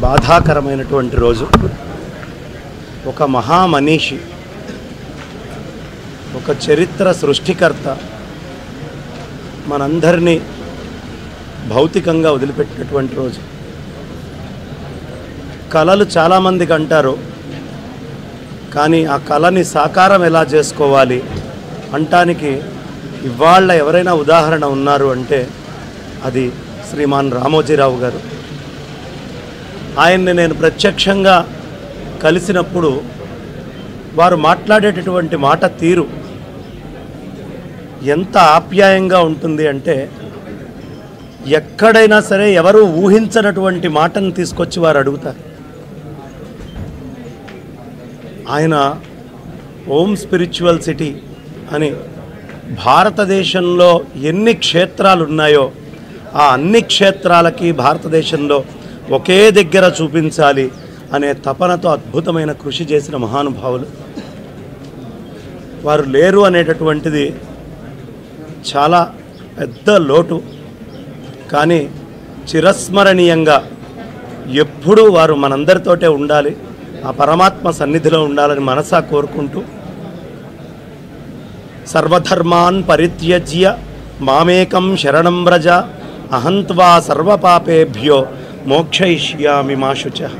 బాధాకరమైనటువంటి రోజు. ఒక మహామనీషి, ఒక చరిత్ర సృష్టికర్త మనందరినీ భౌతికంగా వదిలిపెట్టినటువంటి రోజు. కళలు చాలామందికి అంటారు, కానీ ఆ కళని సాకారం ఎలా చేసుకోవాలి అంటానికి ఇవాళ ఎవరైనా ఉదాహరణ ఉన్నారు అంటే అది శ్రీమాన్ రామోజీరావు గారు. ఆయన్ని నేను ప్రత్యక్షంగా కలిసినప్పుడు వారు మాట్లాడేటటువంటి మాట తీరు ఎంత ఆప్యాయంగా ఉంటుంది అంటే, ఎక్కడైనా సరే ఎవరు ఊహించనటువంటి మాటను తీసుకొచ్చి వారు అడుగుతారు. ఆయన ఓం స్పిరిచువల్ సిటీ అని భారతదేశంలో ఎన్ని క్షేత్రాలు ఉన్నాయో ఆ అన్ని క్షేత్రాలకి భారతదేశంలో ఒకే దగ్గర చూపించాలి అనే తపనతో అద్భుతమైన కృషి చేసిన మహానుభావులు. వారు లేరు అనేటటువంటిది చాలా పెద్ద లోటు. కానీ చిరస్మరణీయంగా ఎప్పుడూ వారు మనందరితోటే ఉండాలి, ఆ పరమాత్మ సన్నిధిలో ఉండాలని మనసా కోరుకుంటూ, సర్వధర్మాన్ పరిత్యజ్య మామేకం శరణం వ్రజ అహంత్వా సర్వపాపేభ్యో మోక్షయిష్యామి మా శుచః.